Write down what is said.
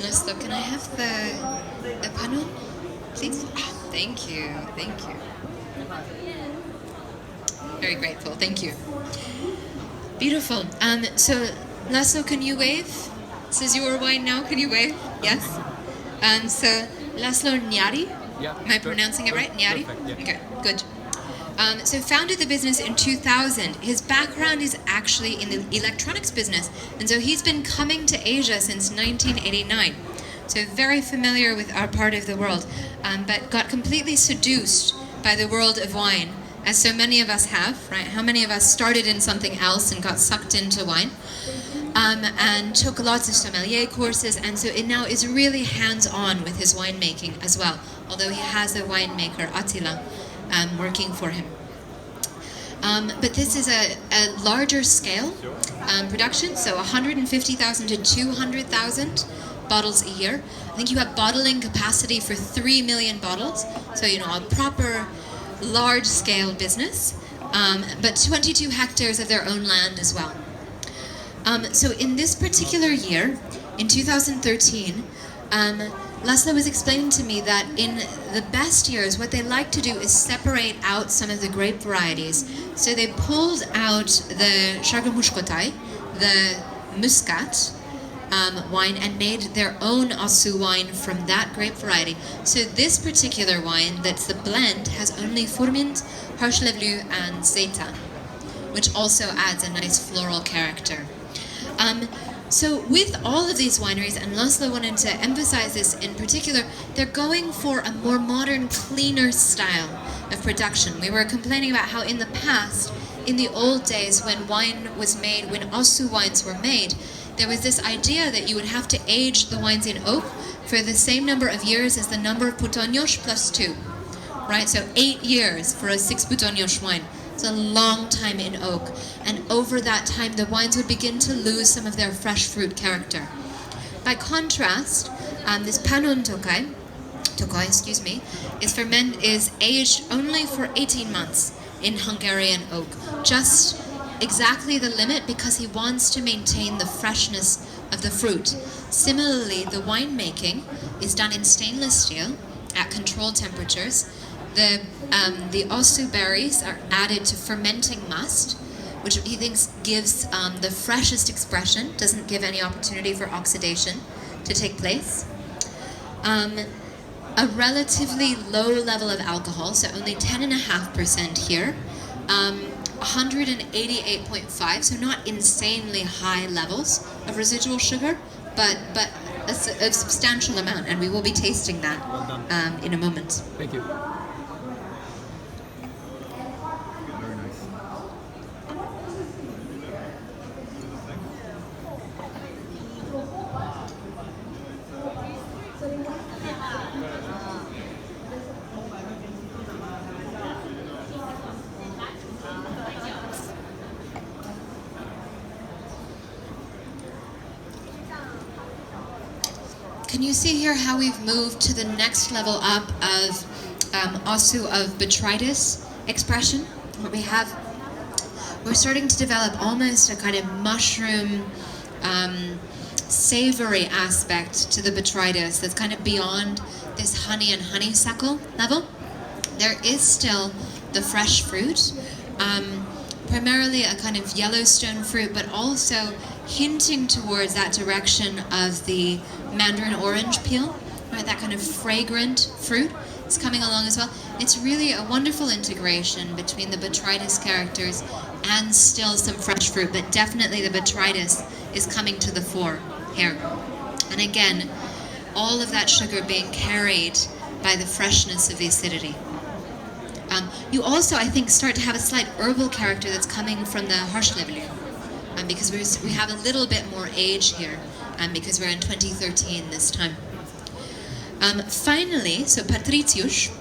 Laszlo, can I have the pannon, please? Ah, thank you, thank you. Very grateful, thank you. Beautiful. So, Laszlo, can you wave? This is your wine now, can you wave? Yes? So, Laszlo Nyari? Yeah. Am I pronouncing it right? Nyari? Perfect, yeah. Okay, good. So founded the business in 2000. His background is actually in the electronics business, and so he's been coming to Asia since 1989. So very familiar with our part of the world, but got completely seduced by the world of wine, as so many of us have, right? How many of us started in something else and got sucked into wine? And took lots of sommelier courses, and so it now is really hands-on with his winemaking as well, although he has a winemaker, Attila, working for him. But this is a larger scale production, so 150,000 to 200,000 bottles a year. I think you have bottling capacity for 3 million bottles, so a proper large-scale business, but 22 hectares of their own land as well. So in this particular year, in 2013, Laszlo was explaining to me that in the best years, what they like to do is separate out some of the grape varieties. So they pulled out the Sargumuskotai, the Muscat wine, and made their own Aszú wine from that grape variety. So this particular wine, that's the blend, has only Furmint, Harslevlu, and Zeta, which also adds a nice floral character. So with all of these wineries, and Laszlo wanted to emphasize this in particular, they're going for a more modern, cleaner style of production. We were complaining about how in the past, in the old days when wine was made, when Aszú wines were made, there was this idea that you would have to age the wines in oak for the same number of years as the number of puttonyos plus 2, right? So 8 years for a 6 puttonyos wine. It's a long time in oak, and over that time the wines would begin to lose some of their fresh fruit character. By contrast, this Pannon Tokaj, is aged only for 18 months in Hungarian oak, just exactly the limit because he wants to maintain the freshness of the fruit. Similarly, the winemaking is done in stainless steel at controlled temperatures. The Aszú berries are added to fermenting must, which he thinks gives the freshest expression, doesn't give any opportunity for oxidation to take place. A relatively low level of alcohol, so only 10.5% here. 188.5, so not insanely high levels of residual sugar, but a substantial amount, and we will be tasting that in a moment. Thank you. Can you see here how we've moved to the next level up of Aszú of botrytis expression? What we have, we're starting to develop almost a kind of mushroom, savory aspect to the botrytis that's kind of beyond this honey and honeysuckle level. There is still the fresh fruit, primarily a kind of Yellowstone fruit, but also hinting towards that direction of the mandarin orange peel, right? That kind of fragrant fruit is coming along as well. It's really a wonderful integration between the botrytis characters and still some fresh fruit, but definitely the botrytis is coming to the fore here. And again, all of that sugar being carried by the freshness of the acidity. You also, I think, start to have a slight herbal character that's coming from the Harslevlu, because we have a little bit more age here, because we're in 2013 this time. Finally, so Patriciusz,